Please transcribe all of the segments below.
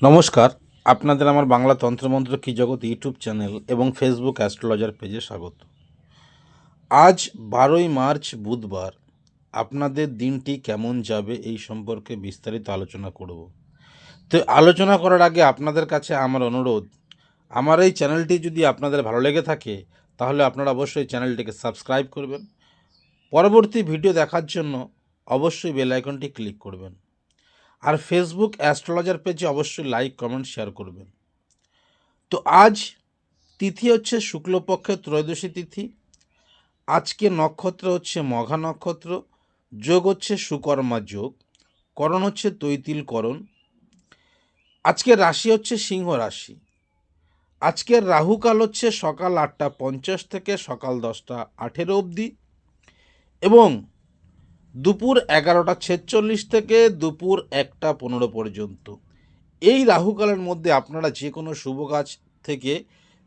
নমস্কার, আপনাদের আমার বাংলা তন্ত্রমন্ত্র কি জগৎ ইউটিউব চ্যানেল এবং ফেসবুক অ্যাস্ট্রোলজার পেজে স্বাগত। আজ 12ই মার্চ বুধবার। আপনাদের দিনটি কেমন যাবে এই সম্পর্কে বিস্তারিত আলোচনা করব। তো আলোচনা করার আগে আপনাদের কাছে আমার অনুরোধ, আমার এই চ্যানেলটি যদি আপনাদের ভালো লেগে থাকে তাহলে আপনারা অবশ্যই চ্যানেলটিকে সাবস্ক্রাইব করবেন। পরবর্তী ভিডিও দেখার জন্য অবশ্যই বেল আইকনটি ক্লিক করবেন। আর ফেসবুক অ্যাস্ট্রোলজার পেজে অবশ্যই লাইক, কমেন্ট, শেয়ার করবেন। তো আজ তিথি হচ্ছে শুক্লপক্ষের ত্রয়োদশী তিথি। আজকে নক্ষত্র হচ্ছে মঘা নক্ষত্র, যোগ হচ্ছে সুকর্মা যোগ, করণ হচ্ছে তৈতিল করণ। আজকের রাশি হচ্ছে সিংহ রাশি। আজকের রাহুকাল হচ্ছে সকাল 8টা 50 থেকে সকাল 10টা 18 অবধি এবং দুপুর 11টা 46 থেকে দুপুর 1টা 15 পর্যন্ত। এই রাহুকালের মধ্যে আপনারা যে কোনো শুভ কাজ থেকে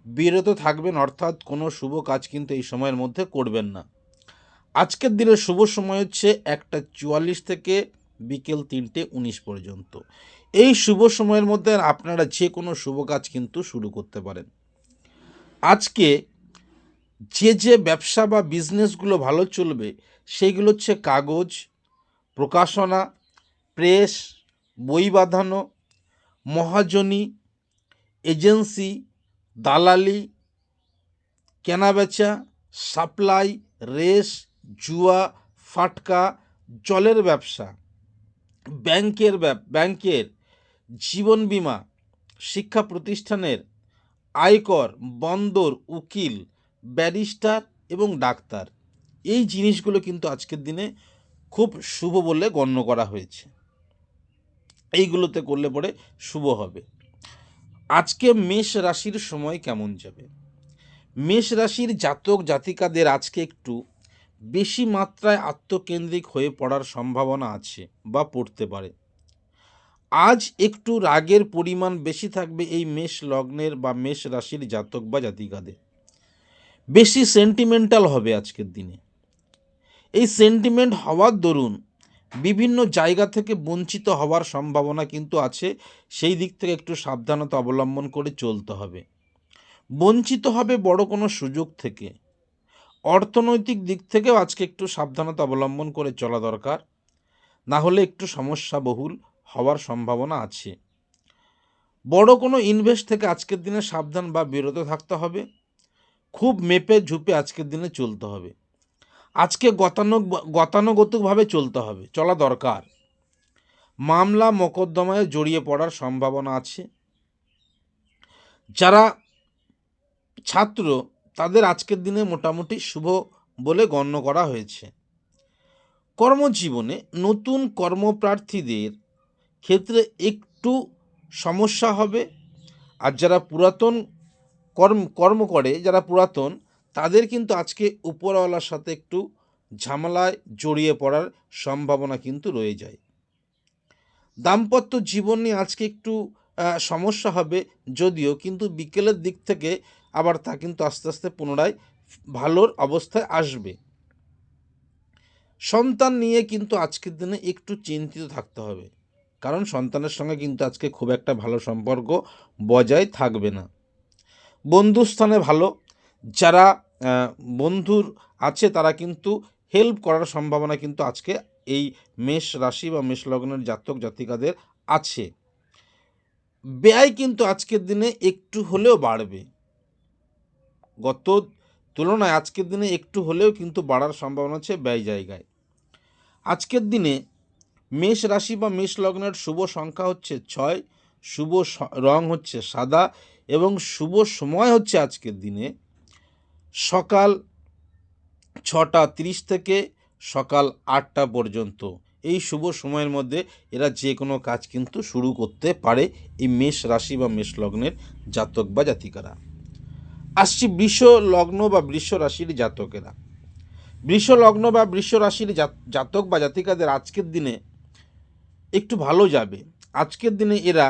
বিরত থাকবেন, অর্থাৎ কোনো শুভ কাজ কিন্তু এই সময়ের মধ্যে করবেন না। আজকের দিনের শুভ সময় হচ্ছে 1টা 44 থেকে বিকেল 3টে 19 পর্যন্ত। এই শুভ সময়ের মধ্যে আপনারা যে কোনো শুভ কাজ কিন্তু শুরু করতে পারেন। আজকে যে ব্যবসা বা বিজনেসগুলো ভালো চলবে সেইগুলো হচ্ছে কাগজ, প্রকাশনা, প্রেস, বই বাঁধানো, মহাজনী, এজেন্সি, দালালি, কেনাবেচা, সাপ্লাই, রেস, জুয়া, ফাটকা, জলের ব্যবসা, ব্যাংকের, জীবন বীমা, শিক্ষা প্রতিষ্ঠানের, আয়কর, বন্দর, উকিল, ব্যারিস্টার এবং ডাক্তার, এই জিনিসগুলো কিন্তু আজকের দিনে খুব শুভ বলে গণ্য করা হয়েছে। এইগুলোতে করলে পরে শুভ হবে। আজকে মেষ রাশির সময় কেমন যাবে? মেষ রাশির জাতক জাতিকাদের আজকে একটু বেশি মাত্রায় আত্মকেন্দ্রিক হয়ে পড়ার সম্ভাবনা আছে বা পড়তে পারে। আজ একটু রাগের পরিমাণ বেশি থাকবে এই মেষ লগ্নের বা মেষ রাশির জাতক বা জাতিকাদের। বেশি সেন্টিমেন্টাল হবে আজকের দিনে। এই সেন্টিমেন্ট হওয়ার দরুন বিভিন্ন জায়গা থেকে বঞ্চিত হওয়ার সম্ভাবনা কিন্তু আছে। সেই দিক থেকে একটু সাবধানতা অবলম্বন করে চলতে হবে। বঞ্চিত হবে বড় কোনো সুযোগ থেকে। অর্থনৈতিক দিক থেকেও আজকে একটু সাবধানতা অবলম্বন করে চলা দরকার, না হলে একটু সমস্যা বহুল হওয়ার সম্ভাবনা আছে। বড় কোনো ইনভেস্ট থেকে আজকের দিনে সাবধান বা বিরত থাকতে হবে। খুব মেপে ঝুপে আজকের দিনে চলতে হবে। আজকে গতানুগতিকভাবে চলা দরকার। মামলা মোকদ্দমায় জড়িয়ে পড়ার সম্ভাবনা আছে। যারা ছাত্র তাদের আজকের দিনে মোটামুটি শুভ বলে গণ্য করা হয়েছে। কর্মজীবনে নতুন কর্মপ্রার্থীদের ক্ষেত্রে একটু সমস্যা হবে। আর যারা পুরাতন কর্ম করে, যারা পুরাতন, তাদের কিন্তু আজকে উপরওয়ালার সাথে একটু ঝামেলায় জড়িয়ে পড়ার সম্ভাবনা কিন্তু রয়ে যায়। দাম্পত্য জীবন নিয়ে আজকে একটু সমস্যা হবে, যদিও কিন্তু বিকেলের দিক থেকে আবার তা কিন্তু আস্তে আস্তে পুনরায় ভালোর অবস্থায় আসবে। সন্তান নিয়ে কিন্তু আজকের দিনে একটু চিন্তিত থাকতে হবে, কারণ সন্তানের সঙ্গে কিন্তু আজকে খুব একটা ভালো সম্পর্ক বজায় থাকবে না। বন্ধুস্থানে ভালো, যারা বন্ধুর আছে তারা কিন্তু হেল্প করার সম্ভাবনা কিন্তু আজকে এই মেষ রাশি বা মেষ লগ্নের জাতক জাতিকাদের আছে। ব্যয় কিন্তু আজকের দিনে একটু হলেও বাড়বে। গত তুলনায় আজকের দিনে একটু হলেও কিন্তু বাড়ার সম্ভাবনা আছে ব্যয় জায়গায়। আজকের দিনে মেষ রাশি বা মেষ লগ্নের শুভ সংখ্যা হচ্ছে 6, শুভ রং হচ্ছে সাদা এবং শুভ সময় হচ্ছে আজকের দিনে সকাল 6টা 30 থেকে সকাল 8টা পর্যন্ত। এই শুভ সময়ের মধ্যে এরা যে কোনো কাজ কিন্তু শুরু করতে পারে এই মেষ রাশি বা মেষ লগ্নের জাতক বা জাতিকারা। আসছি বৃষ লগ্ন বা বৃষ রাশির জাতকেরা। বৃষ লগ্ন বা বৃষ রাশির জাতক বা জাতিকাদের আজকের দিনে একটু ভালো যাবে। আজকের দিনে এরা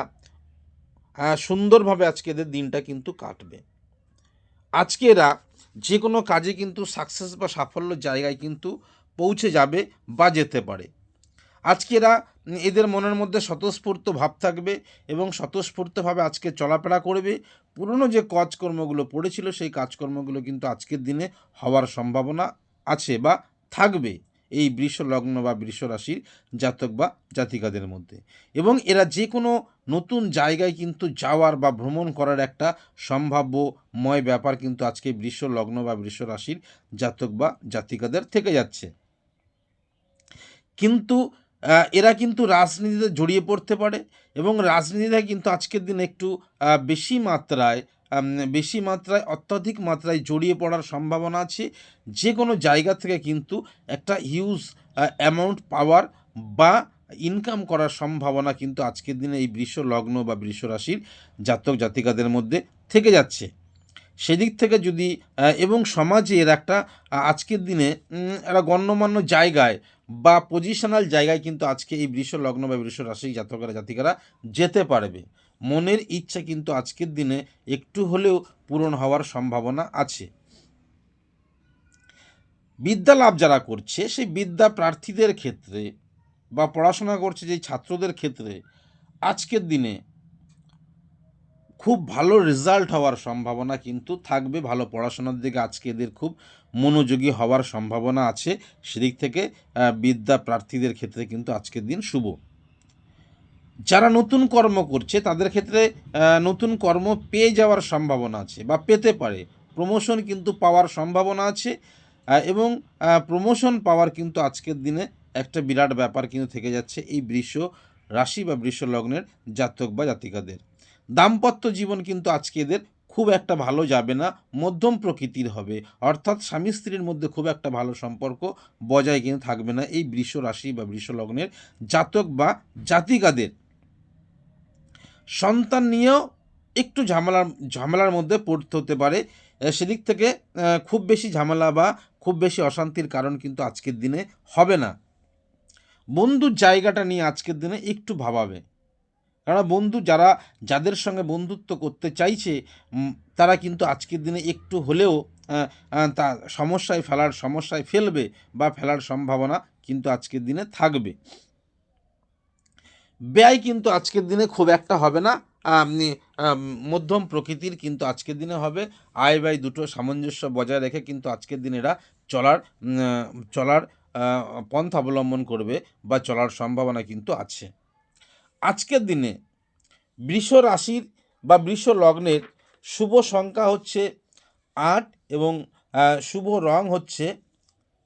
সুন্দরভাবে আজকে এদের দিনটা কিন্তু কাটবে। আজকে এরা যে কোনো কাজে কিন্তু সাকসেস বা সাফল্য জায়গায় কিন্তু পৌঁছে যাবে বা যেতে পারে। আজকে এরা এদের মনের মধ্যে স্বতঃস্ফূর্ত ভাব থাকবে এবং স্বতঃস্ফূর্তভাবে আজকে চলাফেরা করবে। পুরনো যে কাজকর্মগুলো পড়েছিল সেই কাজকর্মগুলো কিন্তু আজকের দিনে হওয়ার সম্ভাবনা আছে বা থাকবে এই বৃষ লগ্ন বা বৃষ রাশির জাতক বা জাতিকাদের মধ্যে। এবং এরা যে কোনো নতুন জায়গায় কিন্তু যাওয়ার বা ভ্রমণ করার একটা সম্ভাব্যময় ব্যাপার কিন্তু আজকে বৃষ লগ্ন বা বৃষ রাশির জাতক বা জাতিকাদের থেকে যাচ্ছে। কিন্তু এরা কিন্তু রাজনীতিতে জড়িয়ে পড়তে পারে এবং রাজনীতিতে কিন্তু আজকের দিনে একটু বেশি মাত্রায় অত্যধিক মাত্রায় জড়িয়ে পড়ার সম্ভাবনা আছে। যে কোনো জায়গা থেকে কিন্তু একটা হিউজ অ্যামাউন্ট পাওয়ার বা ইনকাম করার সম্ভাবনা কিন্তু আজকের দিনে এই বৃষ লগ্ন বা বৃষ রাশির জাতক জাতিকাদের মধ্যে থেকে যাচ্ছে। সেদিক থেকে যদি এবং সমাজে এর একটা আজকের দিনে একটা গণ্যমান্য জায়গায় বা পজিশনাল জায়গায় কিন্তু আজকে এই বৃষ লগ্ন বা বৃষ রাশি জাতকেরা জাতিকারা যেতে পারবে। মনের ইচ্ছা কিন্তু আজকের দিনে একটু হলেও পূরণ হওয়ার সম্ভাবনা আছে। বিদ্যা লাভ যারা করছে সেই বিদ্যা প্রার্থীদের ক্ষেত্রে বা পড়াশোনা করছে যে ছাত্রদের ক্ষেত্রে আজকের দিনে খুব ভালো রেজাল্ট হওয়ার সম্ভাবনা কিন্তু থাকবে। ভালো পড়াশোনার দিকে আজকে এদের খুব মনোযোগী হওয়ার সম্ভাবনা আছে। সেদিক থেকে বিদ্যা প্রার্থীদের ক্ষেত্রে কিন্তু আজকের দিন শুভ। যারা নতুন কর্ম করছে তাদের ক্ষেত্রে নতুন কর্ম পেয়ে যাওয়ার সম্ভাবনা আছে বা পেতে পারে। প্রমোশন কিন্তু পাওয়ার সম্ভাবনা আছে এবং প্রমোশন পাওয়ার কিন্তু আজকের দিনে একটা বিরাট ব্যাপার কিন্তু থেকে যাচ্ছে এই বৃষ রাশি বা বৃষ লগ্নের জাতক বা জাতিকাদের। দাম্পত্য জীবন কিন্তু আজকে এদের খুব একটা ভালো যাবে না, মধ্যম প্রকৃতির হবে। অর্থাৎ স্বামী স্ত্রীর মধ্যে খুব একটা ভালো সম্পর্ক বজায় কিন্তু থাকবে না এই বৃষ রাশি বা বৃষ লগ্নের জাতক বা জাতিকাদের। সন্তান নিয়েও একটু ঝামেলার মধ্যে পড়তে হতে পারে। সেদিক থেকে খুব বেশি ঝামেলা বা খুব বেশি অশান্তির কারণ কিন্তু আজকের দিনে হবে না। বন্ধুর জায়গাটা নিয়ে আজকের দিনে একটু ভাবাবে, কারণ যাদের সঙ্গে বন্ধুত্ব করতে চাইছে তারা কিন্তু আজকের দিনে একটু হলেও তা সমস্যায় ফেলবে বা ফেলার সম্ভাবনা কিন্তু আজকের দিনে থাকবে। ব্যয় কিন্তু আজকের দিনে খুব একটা হবে না, মধ্যম প্রকৃতির কিন্তু আজকের দিনে হবে। আয় ব্যয় দুটো সামঞ্জস্য বজায় রেখে কিন্তু আজকের দিনে এরা চলার পন্থা অবলম্বন করবে বা চলার সম্ভাবনা কিন্তু আছে। আজকের দিনে বৃষ রাশির বা বৃষ লগ্নের শুভ সংখ্যা হচ্ছে 8 এবং শুভ রং হচ্ছে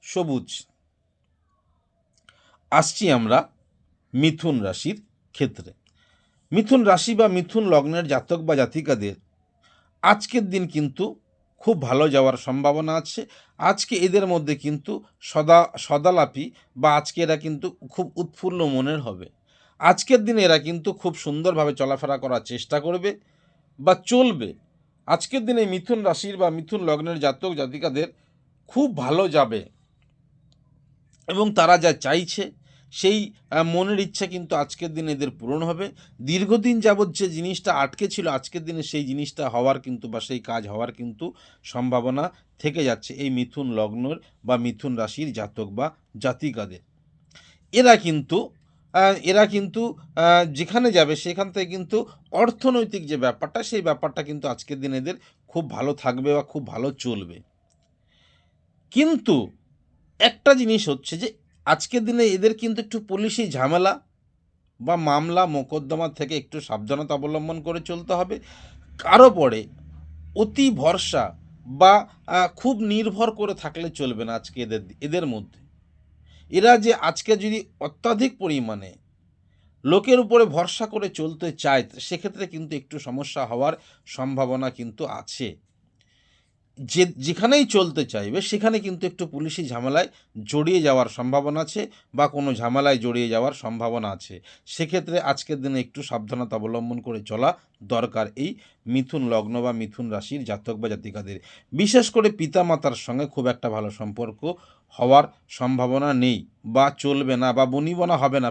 সবুজ। আসছি আমরা মিথুন রাশির ক্ষেত্রে। মিথুন রাশি বা মিথুন লগ্নের জাতক বা জাতিকাদের আজকের দিন কিন্তু খুব ভালো যাওয়ার সম্ভাবনা আছে। আজকে এদের মধ্যে কিন্তু সদালাপি বা আজকে এরা কিন্তু খুব উৎফুল্ল মনের হবে। আজকের দিনে এরা কিন্তু খুব সুন্দরভাবে চলাফেরা করার চেষ্টা করবে বা চলবে। আজকের দিনে মিথুন রাশির বা মিথুন লগ্নের জাতক জাতিকাদের খুব ভালো যাবে এবং তারা যা চাইছে সেই মনের ইচ্ছা কিন্তু আজকের দিনে এদের পূরণ হবে। দীর্ঘদিন যাবৎ যে জিনিসটা আটকে ছিল আজকের দিনে সেই জিনিসটা হওয়ার কিন্তু বা সেই কাজ হওয়ার কিন্তু সম্ভাবনা থেকে যাচ্ছে এই মিথুন লগ্নের বা মিথুন রাশির জাতক বা জাতিকাদের। এরা কিন্তু যেখানে যাবে সেখান থেকে কিন্তু অর্থনৈতিক যে ব্যাপারটা সেই ব্যাপারটা কিন্তু আজকের দিনে এদের খুব ভালো থাকবে বা খুব ভালো চলবে। কিন্তু একটা জিনিস হচ্ছে যে আজকের দিনে এদের কিন্তু একটু পুলিশি ঝামেলা বা মামলা মোকদ্দমা থেকে একটু সাবধানতা অবলম্বন করে চলতে হবে। কারো পরে অতি ভরসা বা খুব নির্ভর করে থাকলে চলবে না আজকে এদের মধ্যে। এরা যে আজকে যদি অত্যাধিক পরিমাণে লোকের উপরে ভরসা করে চলতে চায় সেক্ষেত্রে কিন্তু একটু সমস্যা হওয়ার সম্ভাবনা কিন্তু আছে। যেখানেই চলতে চাইবে সেখানে কিন্তু একটু পুলিশি ঝামেলায় জড়িয়ে যাওয়ার সম্ভাবনা আছে বা কোনো ঝামেলায় জড়িয়ে যাওয়ার সম্ভাবনা আছে। সেক্ষেত্রে আজকের দিনে একটু সাবধানতা অবলম্বন করে চলা দরকার এই মিথুন লগ্ন বা মিথুন রাশির জাতক বা জাতিকাদের। বিশেষ করে পিতামাতার সঙ্গে খুব একটা ভালো সম্পর্ক হওয়ার সম্ভাবনা নেই বা চলবে না বা বনিবনা হবে না।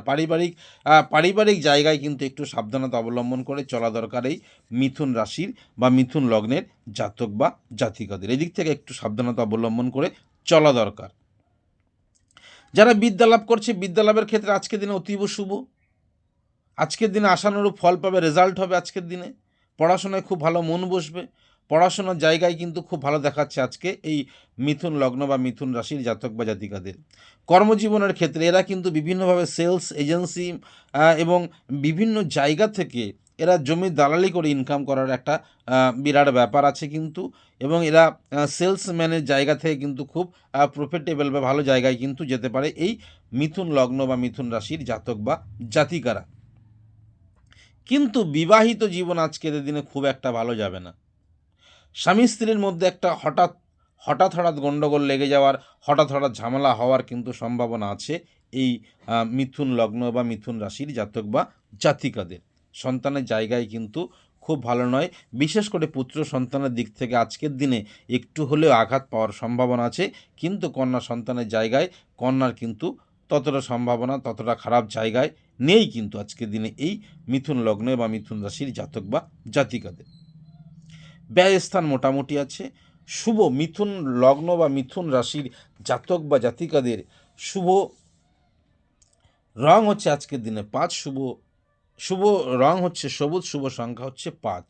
পারিবারিক জায়গায় কিন্তু একটু সাবধানতা অবলম্বন করে চলা দরকার এই মিথুন রাশির বা মিথুন লগ্নের জাতক বা জাতিকাদের। এদিক থেকে একটু সাবধানতা অবলম্বন করে চলা দরকার। যারা বিদ্যা লাভ করছে বিদ্যা লাভের ক্ষেত্রে আজকের দিনে অতীব শুভ। আজকের দিনে আশানুরূপ ফল পাবে, রেজাল্ট হবে আজকের দিনে। পড়াশোনায় খুব ভালো মন বসবে, পড়াশোনার জায়গায় কিন্তু খুব ভালো দেখাচ্ছে আজকে এই মিথুন লগ্ন বা মিথুন রাশির জাতক বা জাতিকাদের। কর্মজীবনের ক্ষেত্রে এরা কিন্তু বিভিন্নভাবে সেলস এজেন্সি এবং বিভিন্ন জায়গা থেকে এরা জমি দালালি করে ইনকাম করার একটা বিরাট ব্যাপার আছে কিন্তু, এবং এরা সেলসম্যানের জায়গা থেকে কিন্তু খুব প্রফিটেবল বা ভালো জায়গায় কিন্তু যেতে পারে এই মিথুন লগ্ন বা মিথুন রাশির জাতক বা জাতিকারা। কিন্তু বিবাহিত জীবন আজকের দিনে খুব একটা ভালো যাবে না। স্বামী স্ত্রীর মধ্যে একটা হঠাৎ হঠাৎ হঠাৎ গণ্ডগোল লেগে যাওয়ার, হঠাৎ হঠাৎ ঝামেলা হওয়ার কিন্তু সম্ভাবনা আছে এই মিথুন লগ্ন বা মিথুন রাশির জাতক বা জাতিকাদের। সন্তানের জায়গায় কিন্তু খুব ভালো নয়, বিশেষ করে পুত্র সন্তানের দিক থেকে আজকের দিনে একটু হলেও আঘাত পাওয়ার সম্ভাবনা আছে। কিন্তু কন্যা সন্তানের জায়গায় কন্যার কিন্তু ততটা সম্ভাবনা, ততটা খারাপ জায়গায় নেই কিন্তু আজকের দিনে এই মিথুন লগ্ন বা মিথুন রাশির জাতক বা জাতিকাদের। ব্যয়স্থান মোটামুটি আছে। শুভ মিথুন লগ্ন বা মিথুন রাশির জাতক বা জাতিকাদের শুভ রং হচ্ছে আজকের দিনে 5, শুভ রং হচ্ছে সবুজ, শুভ সংখ্যা হচ্ছে 5।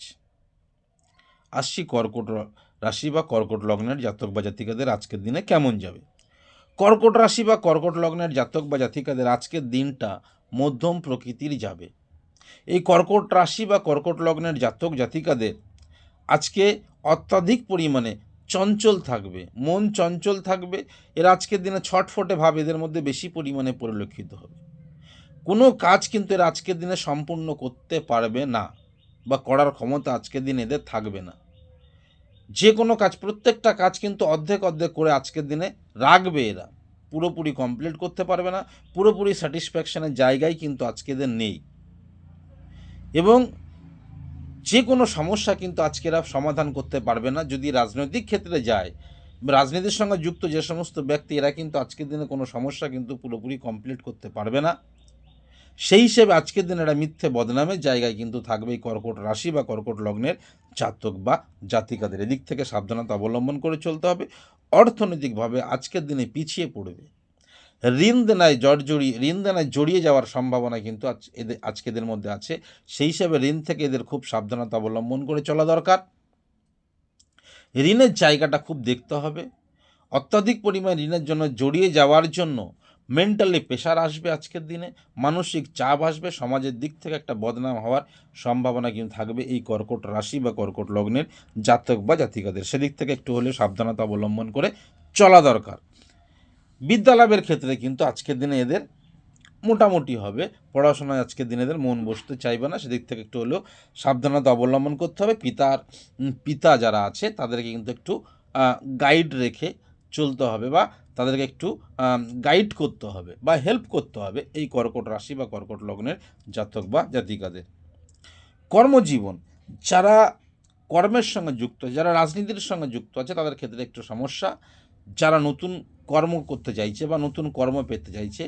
আসছি কর্কট রাশি বা কর্কট লগ্নের জাতক বা জাতিকাদের আজকের দিনে কেমন যাবে। কর্কট রাশি বা কর্কট লগ্নের জাতক বা জাতিকাদের আজকের দিনটা মধ্যম প্রকৃতির যাবে। এই কর্কট রাশি বা কর্কট লগ্নের জাতক জাতিকাদের আজকে অত্যাধিক পরিমাণে চঞ্চল থাকবে, মন চঞ্চল থাকবে। এরা আজকের দিনে ছটফটে ভাব এদের মধ্যে বেশি পরিমাণে পরিলক্ষিত হবে। কোনো কাজ কিন্তু এরা আজকের দিনে সম্পূর্ণ করতে পারবে না, বা করার ক্ষমতা আজকের দিনে এদের থাকবে না। যে কোনো কাজ, প্রত্যেকটা কাজ কিন্তু অর্ধেক অর্ধেক করে আজকের দিনে রাখবে এরা, পুরোপুরি কমপ্লিট করতে পারবে না, পুরোপুরি স্যাটিসফ্যাকশনের জায়গায় কিন্তু আজকে এদের নেই। এবং যে কোনো সমস্যা কিন্তু আজকে এরা সমাধান করতে পারবে না। যদি রাজনৈতিক ক্ষেত্রে যায়, রাজনীতির সঙ্গে যুক্ত যে সমস্ত ব্যক্তি, এরা কিন্তু আজকের দিনে কোনো সমস্যা কিন্তু পুরোপুরি কমপ্লিট করতে পারবে না। সেই হিসেবে আজকের দিনে এরা মিথ্যে বদনামের জায়গায় কিন্তু থাকবে এই কর্কট রাশি বা কর্কট লগ্নের জাতক বা জাতিকাদের। এদিক থেকে সাবধানতা অবলম্বন করে চলতে হবে। অর্থনৈতিকভাবে আজকের দিনে পিছিয়ে পড়বে, ঋণ দেনায় জড়িয়ে যাওয়ার সম্ভাবনা কিন্তু আজকেদের মধ্যে আছে। সেই হিসাবে ঋণ থেকে এদের খুব সাবধানতা অবলম্বন করে চলা দরকার। ঋণের জায়গাটা খুব দেখতে হবে। অত্যাধিক পরিমাণ ঋণের জন্য জড়িয়ে যাওয়ার জন্য মেন্টালি প্রেশার আসবে আজকের দিনে, মানসিক চাপ আসবে, সমাজের দিক থেকে একটা বদনাম হওয়ার সম্ভাবনা কিন্তু থাকবে এই কর্কট রাশি বা কর্কট লগ্নের জাতক বা জাতিকাদের। সেদিক থেকে একটু হলেও সাবধানতা অবলম্বন করে চলা দরকার। বিদ্যালাভের ক্ষেত্রে কিন্তু আজকের দিনে এদের মোটামুটি হবে, পড়াশোনায় আজকের দিনে এদের মন বসতে চাইবে না, সেদিক থেকে একটু হলেও সাবধানতা অবলম্বন করতে হবে। পিতা যারা আছে তাদেরকে কিন্তু একটু গাইড রেখে চলতে হবে, বা তাদেরকে একটু গাইড করতে হবে বা হেল্প করতে হবে এই কর্কট রাশি বা কর্কট লগ্নের জাতক বা জাতিকাদের। কর্মজীবন, যারা কর্মের সঙ্গে যুক্ত, যারা রাজনীতির সঙ্গে যুক্ত আছে তাদের ক্ষেত্রে একটু সমস্যা। যারা নতুন কর্ম করতে চাইছে বা নতুন কর্ম পেতে চাইছে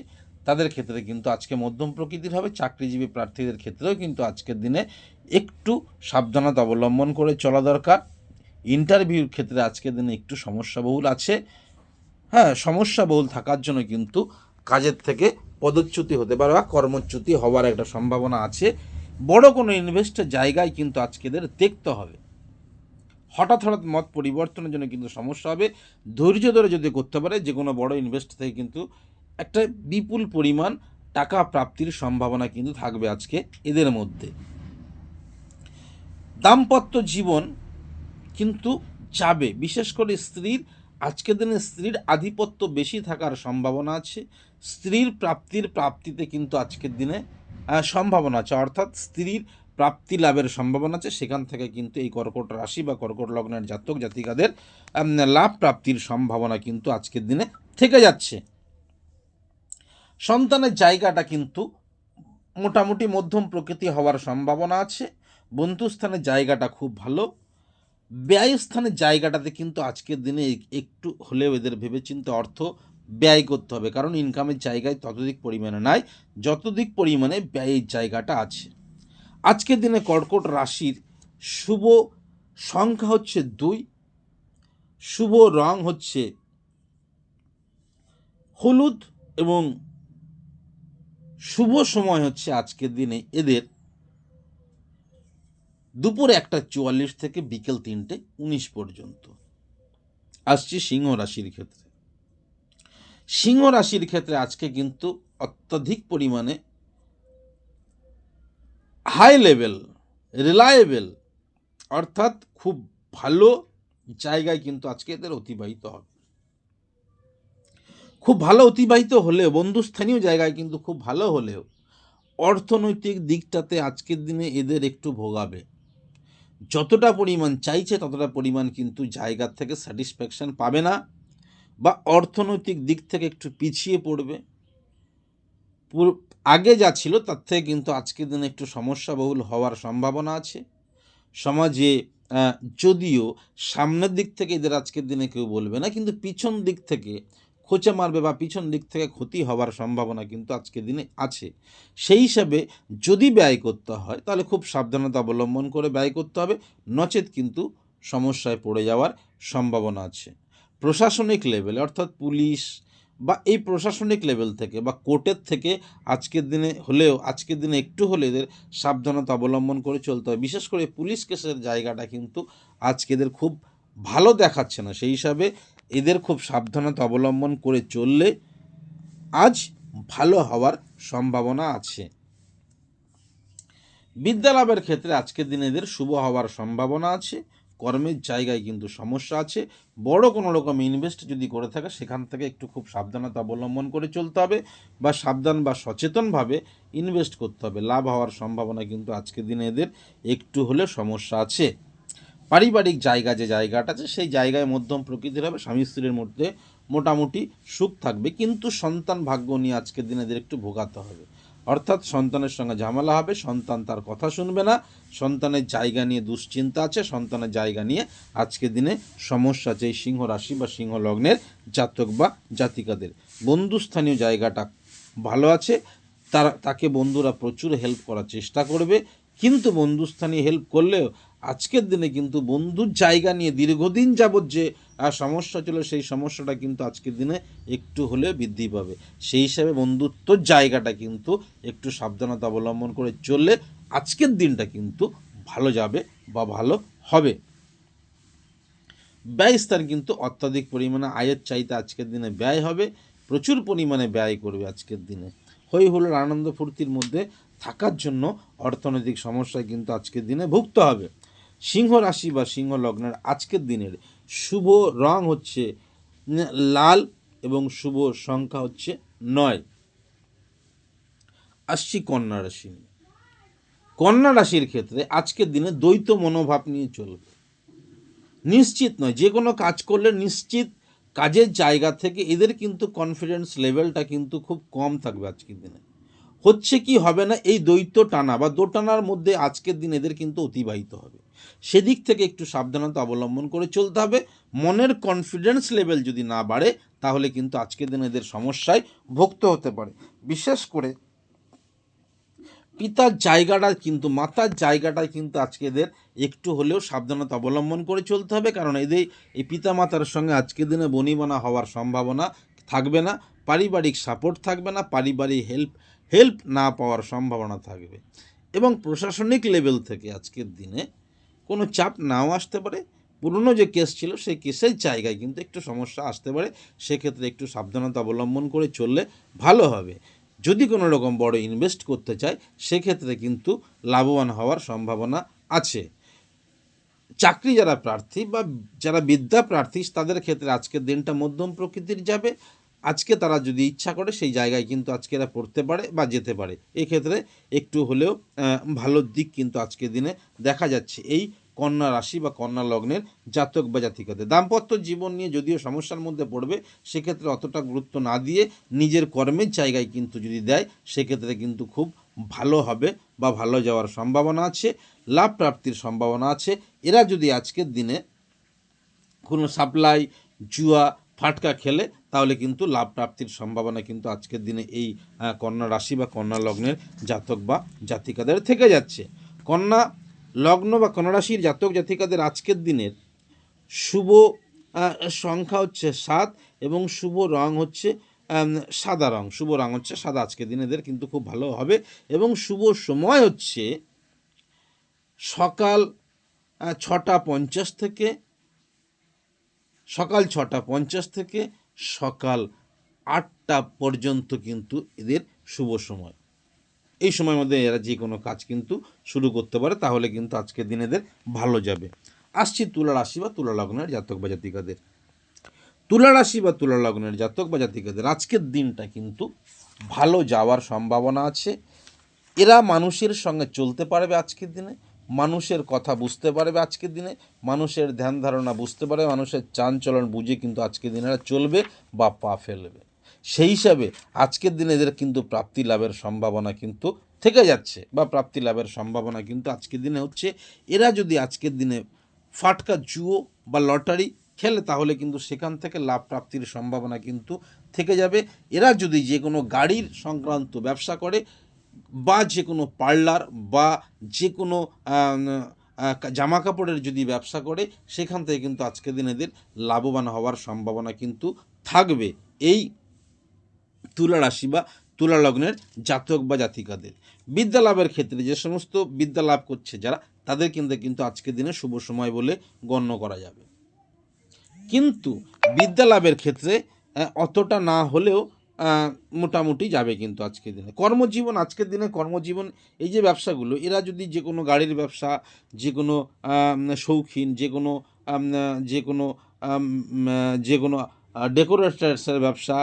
তাদের ক্ষেত্রে কিন্তু আজকে মধ্যম প্রকৃতির হবে। চাকরিজীবী প্রার্থীদের ক্ষেত্রেও কিন্তু আজকের দিনে একটু সাবধানতা অবলম্বন করে চলা দরকার। ইন্টারভিউর ক্ষেত্রে আজকের দিনে একটু সমস্যাবহুল আছে। হ্যাঁ, সমস্যাবহুল থাকার জন্য কিন্তু কাজের থেকে পদচ্যুতি হতে পারে বা কর্মচ্যুতি হওয়ার একটা সম্ভাবনা আছে। বড় কোনো ইনভেস্টের জায়গায় কিন্তু আজকেদের দেখতে হবে। হঠাৎ হঠাৎ মত পরিবর্তনের জন্য কিন্তু সমস্যা হবে। ধৈর্য ধরে যদি করতে পারে যে কোনো বড় ইনভেস্ট থেকে কিন্তু একটা বিপুল পরিমাণ টাকা প্রাপ্তির সম্ভাবনা কিন্তু থাকবে আজকে এদের মধ্যে। দাম্পত্য জীবন কিন্তু যাবে, বিশেষ করে স্ত্রীর আজকের দিনে স্ত্রীর আধিপত্য বেশি থাকার সম্ভাবনা আছে। স্ত্রীর প্রাপ্তিতে কিন্তু আজকের দিনে সম্ভাবনা আছে, অর্থাৎ স্ত্রীর প্রাপ্তি লাভের সম্ভাবনা আছে। সেখান থেকে কিন্তু এই কর্কট রাশি বা কর্কট লগ্নের জাতক জাতিকাদের লাভ প্রাপ্তির সম্ভাবনা কিন্তু আজকের দিনে থেকে যাচ্ছে। সন্তানের জায়গাটা কিন্তু মোটামুটি মধ্যম প্রকৃতি হওয়ার সম্ভাবনা আছে। বন্ধুস্থানের জায়গাটা খুব ভালো। ব্যয়স্থানের জায়গাটাতে কিন্তু আজকের দিনে একটু হলেও এদের ভেবেচিন্তে অর্থ ব্যয় করতে হবে, কারণ ইনকামের জায়গায় ততোধিক পরিমাণে নাই যতোধিক পরিমাণে ব্যয়ের জায়গাটা আছে। আজকের দিনে কর্কট রাশির শুভ সংখ্যা হচ্ছে 2, শুভ রং হচ্ছে হলুদ এবং শুভ সময় হচ্ছে আজকের দিনে এদের দুপুর 1:44 থেকে বিকেল 3:19 পর্যন্ত। আসছি সিংহ রাশির ক্ষেত্রে। সিংহ রাশির ক্ষেত্রে আজকে কিন্তু অত্যধিক পরিমাণে হাই লেভেল, রিলায়েবল, অর্থাৎ খুব ভালো জায়গায় কিন্তু আজকে এদের অতিবাহিত হবে। খুব ভালো অতিবাহিত হলেও, বন্ধুস্থানীয় জায়গায় কিন্তু খুব ভালো হলেও অর্থনৈতিক দিকটাতে আজকের দিনে এদের একটু ভোগাবে। যতটা পরিমাণ চাইছে ততটা পরিমাণ কিন্তু জায়গার থেকে স্যাটিসফ্যাকশন পাবে না, বা অর্থনৈতিক দিক থেকে একটু পিছিয়ে পড়বে। আগে যা ছিল তার থেকে কিন্তু আজকের দিনে একটু সমস্যাবহুল হওয়ার সম্ভাবনা আছে। সমাজে যদিও সামনের দিক থেকে এদের আজকের দিনে কেউ বলবে না, কিন্তু পিছন দিক থেকে খোঁচা মারবে বা পিছন দিক থেকে ক্ষতি হওয়ার সম্ভাবনা কিন্তু আজকের দিনে আছে। সেই হিসাবে যদি ব্যয় করতে হয় তাহলে খুব সাবধানতা অবলম্বন করে ব্যয় করতে হবে, নচেত কিন্তু সমস্যায় পড়ে যাওয়ার সম্ভাবনা আছে। প্রশাসনিক লেভেলে, অর্থাৎ পুলিশ বা এই প্রশাসনিক লেভেল থেকে বা কোর্টের থেকে আজকের দিনে একটু হলে এদের সাবধানতা অবলম্বন করে চলতে হবে। বিশেষ করে পুলিশ কেসের জায়গাটা কিন্তু আজকে এদের খুব ভালো দেখাচ্ছে না। সেই হিসাবে এদের খুব সাবধানতা অবলম্বন করে চললে আজ ভালো হওয়ার সম্ভাবনা আছে। বিদ্যালাভের ক্ষেত্রে আজকের দিনে এদের শুভ হওয়ার সম্ভাবনা আছে। কর্মের জায়গায় কিন্তু সমস্যা আছে। বড় কোনো রকম ইনভেস্ট যদি করে থাকে সেখান থেকে একটু খুব সাবধানতা অবলম্বন করে চলতে হবে, বা সাবধান বা সচেতনভাবে ইনভেস্ট করতে হবে। লাভ হওয়ার সম্ভাবনা কিন্তু আজকের দিনে এদের একটু হলে সমস্যা আছে। পারিবারিক জায়গা যে জায়গাটা আছে সেই জায়গায় মধ্যম প্রকৃতির হবে, স্বামী স্ত্রীর মধ্যে মোটামুটি সুখ থাকবে, কিন্তু সন্তান ভাগ্য নিয়ে আজকের দিনে এদের একটু ভোগাতে হবে। অর্থাৎ সন্তানের সঙ্গে ঝামেলা হবে, সন্তান তার কথা শুনবে না, সন্তানের জায়গা নিয়ে দুশ্চিন্তা আছে, সন্তানের জায়গা নিয়ে আজকের দিনে সমস্যা আছে এই সিংহ রাশি বা সিংহ লগ্নের জাতক বা জাতিকাদের। বন্ধুস্থানীয় জায়গাটা ভালো আছে, তাকে বন্ধুরা প্রচুর হেল্প করার চেষ্টা করবে, কিন্তু বন্ধুস্থানীয় হেল্প করলেও আজকের দিনে কিন্তু বন্ধুর জায়গা নিয়ে দীর্ঘদিন যাবৎ যে সমস্যা ছিল সেই সমস্যাটা কিন্তু আজকের দিনে একটু হলে বৃদ্ধি পাবে। সেই হিসাবে বন্ধুত্বর জায়গাটা কিন্তু একটু সাবধানতা অবলম্বন করে চললে আজকের দিনটা কিন্তু ভালো যাবে বা ভালো হবে। ব্যয়স্থান কিন্তু অত্যাধিক পরিমাণে আয়ের চাইতে আজকের দিনে ব্যয় হবে, প্রচুর পরিমাণে ব্যয় করবে আজকের দিনে। হই হুল্লোড় আনন্দ ফুর্তির মধ্যে থাকার জন্য অর্থনৈতিক সমস্যায় কিন্তু আজকের দিনে ভুগতে হবে। সিংহ রাশি বা সিংহ লগ্নের আজকের দিনের শুভ রং হচ্ছে লাল এবং শুভ সংখ্যা হচ্ছে 9। আসছি কন্যা রাশি। কন্যা রাশির ক্ষেত্রে আজকের দিনে দ্বৈত মনোভাব নিয়ে চলবে। নিশ্চিত নয়, যে কোনো কাজ করলে নিশ্চিত কাজের জায়গা থেকে এদের কিন্তু কনফিডেন্স লেভেলটা কিন্তু খুব কম থাকবে আজকের দিনে। হচ্ছে কি হবে না, এই দ্বৈত টানা বা দোটানার মধ্যে আজকের দিন এদের কিন্তু অতিবাহিত হবে। সেদিক থেকে একটু সাবধানতা অবলম্বন করে চলতে হবে। মনের কনফিডেন্স লেভেল যদি না বাড়ে তাহলে কিন্তু আজকের দিন এদের সমস্যায় ভুগতে হতে পারে। বিশেষ করে পিতার জায়গাটা কিন্তু, মাতার জায়গাটায় কিন্তু আজকে এদের একটু হলেও সাবধানতা অবলম্বন করে চলতে হবে, কারণ এদের এই পিতা মাতার সঙ্গে আজকের দিনে বনিবনা হওয়ার সম্ভাবনা থাকবে না, পারিবারিক সাপোর্ট থাকবে না, পারিবারিক হেল্প না পাওয়ার সম্ভাবনা থাকবে, এবং প্রশাসনিক লেভেল থেকে আজকের দিনে কোনো চাপ নাও আসতে পারে। পুরনো যে কেস ছিল সেই কেসের জায়গায় কিন্তু একটু সমস্যা আসতে পারে, সেক্ষেত্রে একটু সাবধানতা অবলম্বন করে চললে ভালো হবে। যদি কোনো রকম বড় ইনভেস্ট করতে চায় সেক্ষেত্রে কিন্তু লাভবান হওয়ার সম্ভাবনা আছে। চাকরি যারা প্রার্থী বা যারা বিদ্যা প্রার্থী তাদের ক্ষেত্রে আজকের দিনটা মধ্যম প্রকৃতির যাবে। আজকে তারা যদি ইচ্ছা করে সেই জায়গায় কিন্তু আজকে এরা পড়তে পারে বা যেতে পারে। এক্ষেত্রে একটু হলেও ভালো দিক কিন্তু আজকের দিনে দেখা যাচ্ছে এই কন্যা রাশি বা কন্যা লগ্নের জাতক বা জাতিকাদের। দাম্পত্য জীবন নিয়ে যদিও সমস্যার মধ্যে পড়বে, সেক্ষেত্রে অতটা গুরুত্ব না দিয়ে নিজের কর্মের জায়গায় কিন্তু যদি দেয় সেক্ষেত্রে কিন্তু খুব ভালো হবে বা ভালো যাওয়ার সম্ভাবনা আছে, লাভ প্রাপ্তির সম্ভাবনা আছে। এরা যদি আজকের দিনে কোনো সাপ্লাই, জুয়া, ফাটকা খেলে তাহলে কিন্তু লাভ প্রাপ্তির সম্ভাবনা কিন্তু আজকের দিনে এই কন্যা রাশি বা কন্যা লগ্নের জাতক বা জাতিকাদের থেকে যাচ্ছে। কন্যা লগ্ন বা কন্যা রাশির জাতক জাতিকাদের আজকের দিনের শুভ সংখ্যা হচ্ছে 7 এবং শুভ রং হচ্ছে সাদা রং, শুভ রং হচ্ছে সাদা। আজকের দিনে এদের কিন্তু খুব ভালো হবে এবং শুভ সময় হচ্ছে সকাল 6:50 থেকে সকাল 8টা পর্যন্ত কিন্তু এদের শুভ সময়। এই সময়ের মধ্যে এরা যে কোনো কাজ কিন্তু শুরু করতে পারে, তাহলে কিন্তু আজকের দিন এদের ভালো যাবে। আসছি তুলা রাশি বা তুলা লগ্নের জাতক বা জাতিকাদের। তুলা রাশি বা তুলা লগ্নের জাতক বা জাতিকাদের আজকের দিনটা কিন্তু ভালো যাওয়ার সম্ভাবনা আছে। এরা মানুষের সঙ্গে চলতে পারবে আজকের দিনে, মানুষের কথা বুঝতে পারবে আজকের দিনে, মানুষের ধ্যান ধারণা বুঝতে পারবে, মানুষের চালচলন বুঝে কিন্তু আজকের দিনে এরা চলবে বা পা ফেলবে। সেই হিসাবে আজকের দিনে এদের কিন্তু প্রাপ্তি লাভের সম্ভাবনা কিন্তু থেকে যাচ্ছে, বা প্রাপ্তি লাভের সম্ভাবনা কিন্তু আজকের দিনে হচ্ছে। এরা যদি আজকের দিনে ফাটকা জুয়ো বা লটারি খেলে তাহলে কিন্তু সেখান থেকে লাভ প্রাপ্তির সম্ভাবনা কিন্তু থেকে যাবে। এরা যদি যে কোনো গাড়ির সংক্রান্ত ব্যবসা করে বা যে কোনো পার্লার বা যে কোনো জামা কাপড়ের যদি ব্যবসা করে, সেখান থেকে কিন্তু আজকের দিন এদের লাভবান হওয়ার সম্ভাবনা কিন্তু থাকবে এই তুলা রাশি বা তুলা লগ্নের জাতক বা জাতিকাদের। বিদ্যা লাভের ক্ষেত্রে যে সমস্ত বিদ্যা লাভ করছে যারা, তাদের কিন্তু আজকের দিনে শুভ সময় বলে গণ্য করা যাবে। কিন্তু বিদ্যা লাভের ক্ষেত্রে অতটা না হলেও মোটামুটি যাবে কিন্তু আজকের দিনে। কর্মজীবন, আজকের দিনে কর্মজীবন, এই যে ব্যবসাগুলো, এরা যদি যে কোনো গাড়ির ব্যবসা, যে কোনো শৌখিন, যে কোনো ডেকোরেটার্সের ব্যবসা,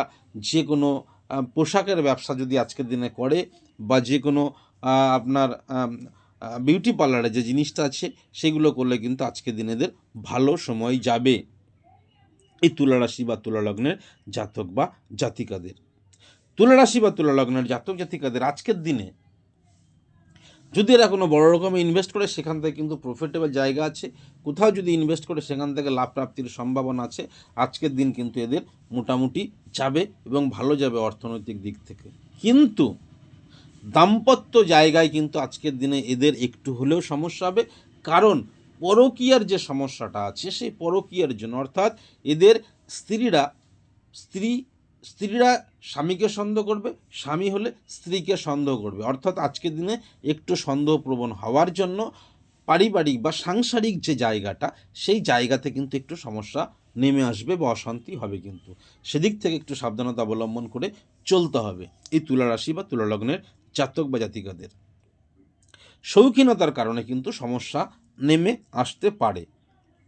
যে কোনো পোশাকের ব্যবসা যদি আজকের দিনে করে, বা যে কোনো আপনার বিউটি পার্লারে যে জিনিসটা আছে সেগুলো করলে কিন্তু আজকের দিনে এদের ভালো সময় যাবে এই তুলা রাশি বা তুলা লগ্নের জাতক বা জাতিকাদের। তুলা রাশি বা তুলা লগ্নের জাতক জাতিকাদের আজকের দিনে যদি এরা কোনো বড় রকমের ইনভেস্ট করে, সেখান থেকে কিন্তু প্রফিটেবল জায়গা আছে। কোথাও যদি ইনভেস্ট করে সেখান থেকে লাভ প্রাপ্তির সম্ভাবনা আছে। আজকের দিন কিন্তু এদের মোটামুটি যাবে এবং ভালো যাবে অর্থনৈতিক দিক থেকে। কিন্তু দাম্পত্য জায়গায় কিন্তু আজকের দিনে এদের একটু হলেও সমস্যা হবে, কারণ পরকীয়ার যে সমস্যাটা আছে সেই পরকীয়ার জন্য, অর্থাৎ এদের স্ত্রীরা স্বামীকে সন্দেহ করবে, স্বামী হলে স্ত্রীকে সন্দেহ করবে, অর্থাৎ আজকের দিনে একটু সন্দেহপ্রবণ হওয়ার জন্য পারিবারিক বা সাংসারিক যে জায়গাটা, সেই জায়গাতে কিন্তু একটু সমস্যা নেমে আসবে বা অশান্তি হবে। কিন্তু সেদিক থেকে একটু সাবধানতা অবলম্বন করে চলতে হবে এই তুলা রাশি বা তুলা লগ্নের জাতক বা জাতিকাদের। শৌখিনতার কারণে কিন্তু সমস্যা নেমে আসতে পারে।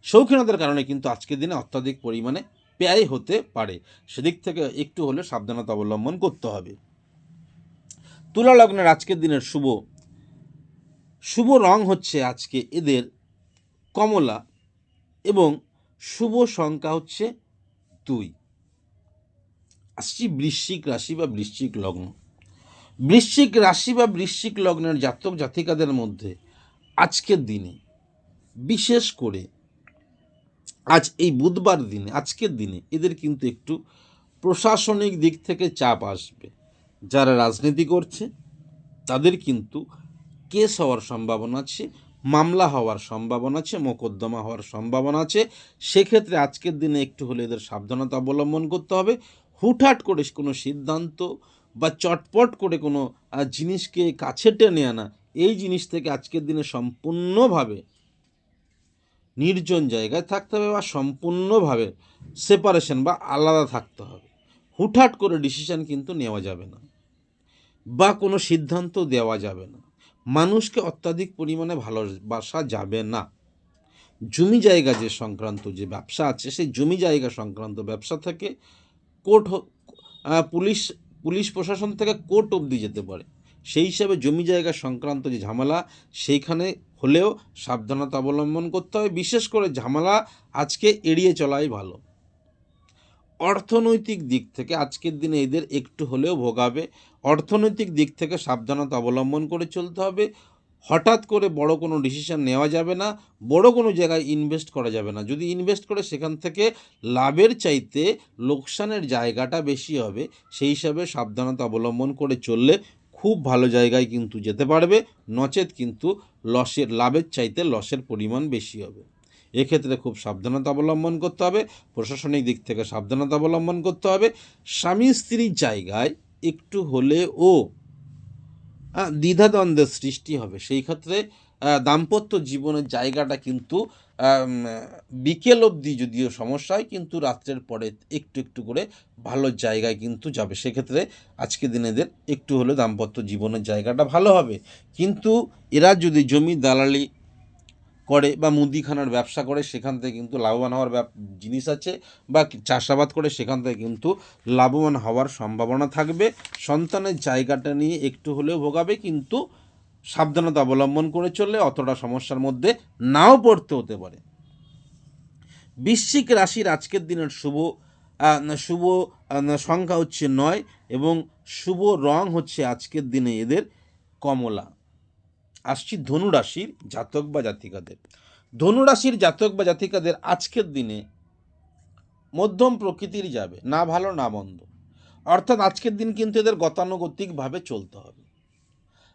শৌখিনতার কারণে কিন্তু আজকের দিনে অত্যাধিক পরিমাণে ব্যয় হতে পারে, সেদিক থেকে একটু হলে সাবধানতা অবলম্বন করতে হবে। তুলা লগ্নের আজকের দিনের শুভ রং হচ্ছে আজকে এদের কমলা এবং শুভ সংখ্যা হচ্ছে 2। আসছি বৃশ্চিক রাশি বা বৃশ্চিক লগ্ন। বৃশ্চিক রাশি বা বৃশ্চিক লগ্নের জাতক জাতিকাদের মধ্যে আজকের দিনে, বিশেষ করে আজ এই বুধবার দিনে, আজকের দিনে এদের কিন্তু একটু প্রশাসনিক দিক থেকে চাপ আসবে। যারা রাজনীতি করছে তাদের কিন্তু কেস হওয়ার সম্ভাবনা আছে, মামলা হওয়ার সম্ভাবনা আছে, মোকদ্দমা হওয়ার সম্ভাবনা আছে। সেক্ষেত্রে আজকের দিনে একটু হলে এদের সাবধানতা অবলম্বন করতে হবে। হুটহাট করে কোনো সিদ্ধান্ত বা চটপট করে কোনো জিনিসকে কাছে টেনে আনা, এই জিনিস থেকে আজকের দিনে সম্পূর্ণভাবে নির্জন জায়গায় থাকতে হবে বা সম্পূর্ণভাবে সেপারেশন বা আলাদা থাকতে হবে। হুটহাট করে ডিসিশন কিন্তু নেওয়া যাবে না বা কোনো সিদ্ধান্ত দেওয়া যাবে না। মানুষকে অত্যাধিক পরিমাণে ভালোবাসা যাবে না। জমি জায়গা যে সংক্রান্ত যে ব্যবসা আছে, সেই জমি জায়গা সংক্রান্ত ব্যবসা থেকে পুলিশ প্রশাসন থেকে কোর্ট অবধি যেতে পারে। সেই হিসাবে জমি জায়গা সংক্রান্ত যে ঝামেলা, সেইখানে হলেও সাবধানতা অবলম্বন করতে হবে। বিশেষ করে ঝামেলা আজকে এড়িয়ে চলাই ভালো। অর্থনৈতিক দিক থেকে আজকের দিনে এদের একটু হলেও ভোগাবে। অর্থনৈতিক দিক থেকে সাবধানতা অবলম্বন করে চলতে হবে। হঠাৎ করে বড় কোনো ডিসিশন নেওয়া যাবে না, বড় কোনো জায়গায় ইনভেস্ট করা যাবে না। যদি ইনভেস্ট করে সেখান থেকে লাভের চাইতে লোকসানের জায়গাটা বেশি হবে। সেই হিসাবে সাবধানতা অবলম্বন করে চললে খুব ভালো জায়গায় কিন্তু যেতে পারবে, নচেত কিন্তু লাভের চাইতে লসের পরিমাণ বেশি হবে। এক্ষেত্রে খুব সাবধানতা অবলম্বন করতে হবে, প্রশাসনিক দিক থেকে সাবধানতা অবলম্বন করতে হবে। স্বামী স্ত্রীর জায়গায় একটু হলেও দ্বিধাদ্বন্দ্বের সৃষ্টি হবে। সেই ক্ষেত্রে দাম্পত্য জীবনের জায়গাটা কিন্তু বিকেল অবধি যদিও সমস্যা হয়, কিন্তু রাত্রের পরে একটু একটু করে ভালো জায়গায় কিন্তু যাবে। সেক্ষেত্রে আজকের দিনে এদের একটু হলেও দাম্পত্য জীবনের জায়গাটা ভালো হবে। কিন্তু এরা যদি জমি দালালি করে বা মুদিখানার ব্যবসা করে, সেখান থেকে কিন্তু লাভবান হওয়ার জিনিস আছে, বা চাষাবাদ করে সেখান থেকে কিন্তু লাভবান হওয়ার সম্ভাবনা থাকবে। সন্তানের জায়গাটা নিয়ে একটু হলেও ভোগাবে, কিন্তু সাবধানতা অবলম্বন করে চললে অতটা সমস্যার মধ্যে নাও পড়তে হতে পারে। বৃশ্চিক রাশির আজকের দিনের শুভ সংখ্যা হচ্ছে 9 এবং শুভ রং হচ্ছে আজকের দিনে এদের কমলা। আসছি ধনুরাশির জাতক বা জাতিকাদের। ধনুরাশির জাতক বা জাতিকাদের আজকের দিনে মধ্যম প্রকৃতির যাবে, না ভালো না মন্দ। অর্থাৎ আজকের দিন কিন্তু এদের গতানুগতিকভাবে চলতে হবে।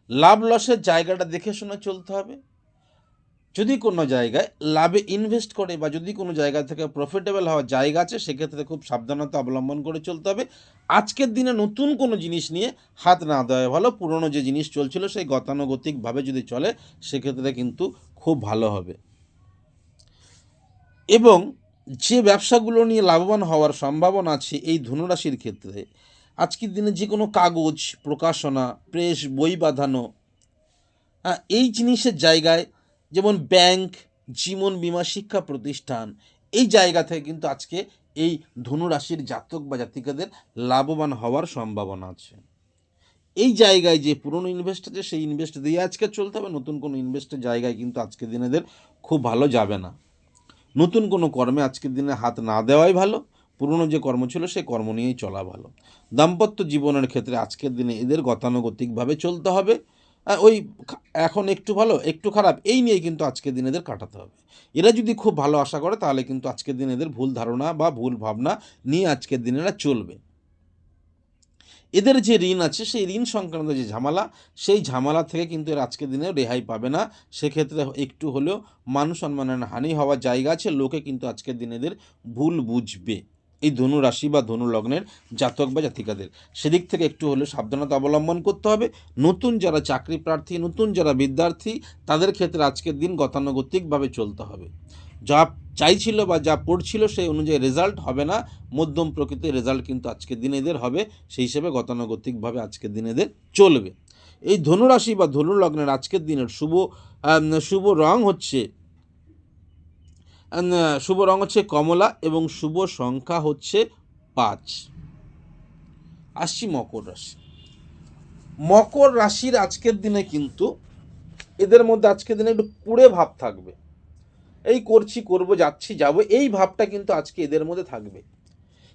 লাভ লসের জায়গাটা দেখে শুনে চলতে হবে। যদি কোনো জায়গায় লাভে ইনভেস্ট করে বা যদি কোনো জায়গা থেকে প্রফিটেবল হওয়ার জায়গা আছে, সেক্ষেত্রে খুব সাবধানতা অবলম্বন করে চলতে হবে। আজকের দিনে নতুন কোনো জিনিস নিয়ে হাত না দেওয়া ভালো। পুরনো যে জিনিস চলছিল সেই গতানুগতিকভাবে যদি চলে, সেক্ষেত্রে কিন্তু খুব ভালো হবে। এবং যে ব্যবসাগুলো নিয়ে লাভবান হওয়ার সম্ভাবনা আছে এই ধনুরাশির ক্ষেত্রে, আজকের দিনে যে কোনো কাগজ প্রকাশনা, প্রেস, বই বাঁধানো, এই জিনিসের জায়গায়, যেমন ব্যাংক, জীবন বীমা, শিক্ষা প্রতিষ্ঠান, এই জায়গা থেকে কিন্তু আজকে এই ধনুরাশির জাতক বা জাতিকাদের লাভবান হওয়ার সম্ভাবনা আছে। এই জায়গায় যে পুরনো ইনভেস্ট আছে সেই ইনভেস্ট দিয়ে আজকে চলতে হবে। নতুন কোনো ইনভেস্টের জায়গায় কিন্তু আজকের দিনেদের খুব ভালো যাবে না। নতুন কোনো কর্মে আজকের দিনে হাত না দেওয়াই ভালো। পুরনো যে কর্ম ছিল সেই কর্ম নিয়েই চলা ভালো। দাম্পত্য জীবনের ক্ষেত্রে আজকের দিনে এদের গতানুগতিকভাবে চলতে হবে। ওই এখন একটু ভালো একটু খারাপ এই নিয়েই কিন্তু আজকের দিন এদের কাটাতে হবে। এরা যদি খুব ভালো আশা করে, তাহলে কিন্তু আজকের দিন এদের ভুল ধারণা বা ভুল ভাবনা নিয়ে আজকের দিন এরা চলবে। এদের যে ঋণ আছে সেই ঋণ সংক্রান্ত যে ঝামেলা, সেই ঝামেলা থেকে কিন্তু এর আজকের দিনেও রেহাই পাবে না। সেক্ষেত্রে একটু হলেও মান সম্মানের হানি হওয়ার জায়গা আছে। লোকে কিন্তু আজকের দিনে এদের ভুল বুঝবে, এই ধনু রাশি বা ধনু লগ্নের জাতক বা জাতিকাদের। সেদিক থেকে একটু হলেও সাবধানতা অবলম্বন করতে হবে। নতুন যারা চাকরি প্রার্থী, নতুন যারা বিদ্যার্থী, তাদের ক্ষেত্রে আজকের দিন গতানুগতিকভাবে চলতে হবে। যা চাইছিল বা যা পড়ছিল সেই অনুযায়ী রেজাল্ট হবে না, মধ্যম প্রকৃতির রেজাল্ট কিন্তু আজকের দিনে এদের হবে। সেই হিসেবে গতানুগতিকভাবে আজকের দিনে এদের চলবে। এই ধনুরাশি বা ধনু লগ্নের আজকের দিনের শুভ রং হচ্ছে কমলা এবং শুভ সংখ্যা হচ্ছে 5। আসছি মকর রাশি। মকর রাশির আজকের দিনে কিন্তু এদের মধ্যে আজকের দিনে একটু কুড়ে ভাব থাকবে। এই করছি, করব, যাচ্ছি, যাব, এই ভাবটা কিন্তু আজকে এদের মধ্যে থাকবে।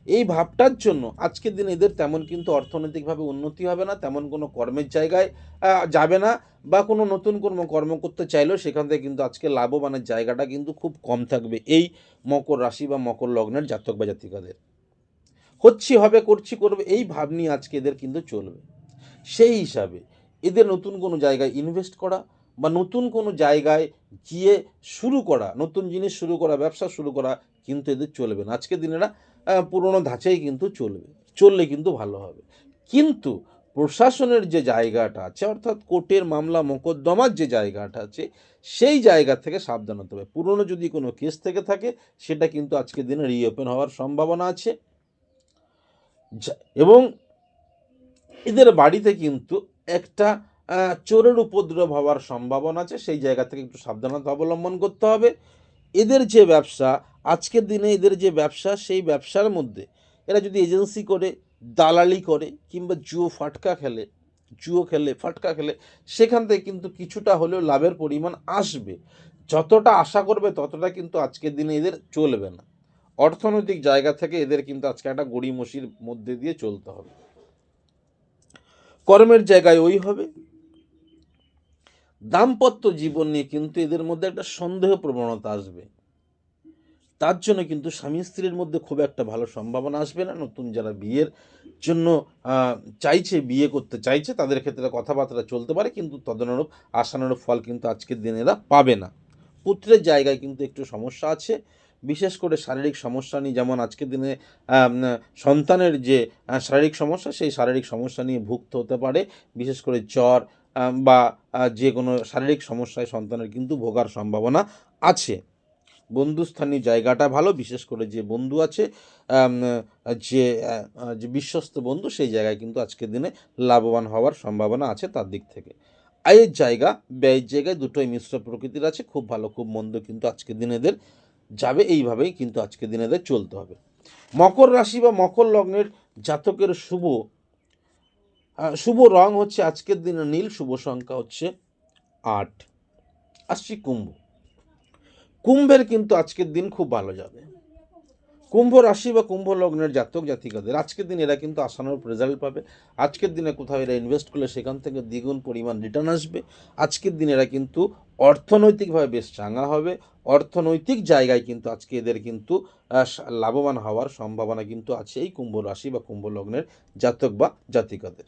এই ভাবটার জন্য আজকের দিনে এদের তেমন কিন্তু অর্থনৈতিকভাবে উন্নতি হবে না, তেমন কোনো কর্মের জায়গায় যাবে না, বা কোনো নতুন কোনো কর্ম করতে চাইলেও সেখান থেকে কিন্তু আজকে লাভবানের জায়গাটা কিন্তু খুব কম থাকবে এই মকর রাশি বা মকর লগ্নের জাতক বা জাতিকাদের। হবে, করছি, করবে, এই ভাব নিয়ে আজকে এদের কিন্তু চলবে। সেই হিসাবে এদের নতুন কোনো জায়গায় ইনভেস্ট করা বা নতুন কোনো জায়গায় গিয়ে শুরু করা, নতুন জিনিস শুরু করা, ব্যবসা শুরু করা কিন্তু এদের চলবে না। আজকের দিনেরা পুরনো ধাঁচেই কিন্তু চললে কিন্তু ভালো হবে। কিন্তু প্রশাসনের যে জায়গাটা আছে, অর্থাৎ কোর্টের মামলা মোকদ্দমার যে জায়গাটা আছে, সেই জায়গা থেকে সাবধান হতে হবে। পুরনো যদি কোনো কেস থেকে থাকে, সেটা কিন্তু আজকের দিনে রিওপেন হওয়ার সম্ভাবনা আছে। এবং এদের বাড়িতে কিন্তু একটা চোরের উপদ্রব হওয়ার সম্ভাবনা আছে। সেই জায়গা থেকে একটু সাবধানতা অবলম্বন করতে হবে। এদের যে ব্যবসা, আজকের দিনে এদের যে ব্যবসা, সেই ব্যবসার মধ্যে এরা যদি এজেন্সি করে, দালালি করে, কিংবা জুয়ো খেলে, ফাটকা খেলে, সেখান থেকে কিন্তু কিছুটা হলেও লাভের পরিমাণ আসবে। যতটা আশা করবে ততটা কিন্তু আজকের দিনে এদের চলবে না। অর্থনৈতিক জায়গা থেকে এদের কিন্তু আজকে একটা গড়িমসির মধ্যে দিয়ে চলতে হবে। কর্মের জায়গায় ওই হবে। দাম্পত্য জীবন নিয়ে কিন্তু এদের মধ্যে একটা সন্দেহ প্রবণতা আসবে। তার জন্য কিন্তু স্বামী স্ত্রীর মধ্যে খুব একটা ভালো সম্ভাবনা আসবে না। নতুন যারা বিয়ের জন্য বিয়ে করতে চাইছে, তাদের ক্ষেত্রে কথাবার্তা চলতে পারে, কিন্তু তদনুরূপ আশানুরূপ ফল কিন্তু আজকের দিনে এরা পাবে না। পুত্রের জায়গায় কিন্তু একটু সমস্যা আছে, বিশেষ করে শারীরিক সমস্যা নিয়ে, যেমন আজকের দিনে সন্তানের যে শারীরিক সমস্যা, সেই শারীরিক সমস্যা নিয়ে ভুগতে হতে পারে। বিশেষ করে জ্বর বা যে কোনো শারীরিক সমস্যায় সন্তানের কিন্তু ভোগার সম্ভাবনা আছে। বন্ধুস্থানীয় জায়গাটা ভালো, বিশেষ করে যে বন্ধু আছে, যে বিশ্বস্ত বন্ধু, সেই জায়গায় কিন্তু আজকের দিনে লাভবান হওয়ার সম্ভাবনা আছে তার দিক থেকে। আয়ের জায়গা, ব্যয়ের জায়গায় দুটোই মিশ্র প্রকৃতির আছে, খুব ভালো খুব মন্দ কিন্তু আজকের দিনে এদের যাবে, এইভাবেই কিন্তু আজকের দিনে এদের চলতে হবে। মকর রাশি বা মকর লগ্নের জাতকের শুভ রং হচ্ছে আজকের দিনে নীল, শুভ সংখ্যা হচ্ছে 8। আসছি কুম্ভের কিন্তু আজকের দিন খুব ভালো যাবে। কুম্ভ রাশি বা কুম্ভ লগ্নের জাতক জাতিকাদের আজকের দিন এরা কিন্তু আশানুরূপ রেজাল্ট পাবে। আজকের দিনে কোথাও এরা ইনভেস্ট করলে সেখান থেকে দ্বিগুণ পরিমাণ রিটার্ন আসবে। আজকের দিন এরা কিন্তু অর্থনৈতিকভাবে বেশ চাঙ্গা হবে। অর্থনৈতিক জায়গায় কিন্তু আজকে এদের কিন্তু লাভবান হওয়ার সম্ভাবনা কিন্তু আছে এই কুম্ভ রাশি বা কুম্ভ লগ্নের জাতক বা জাতিকাদের।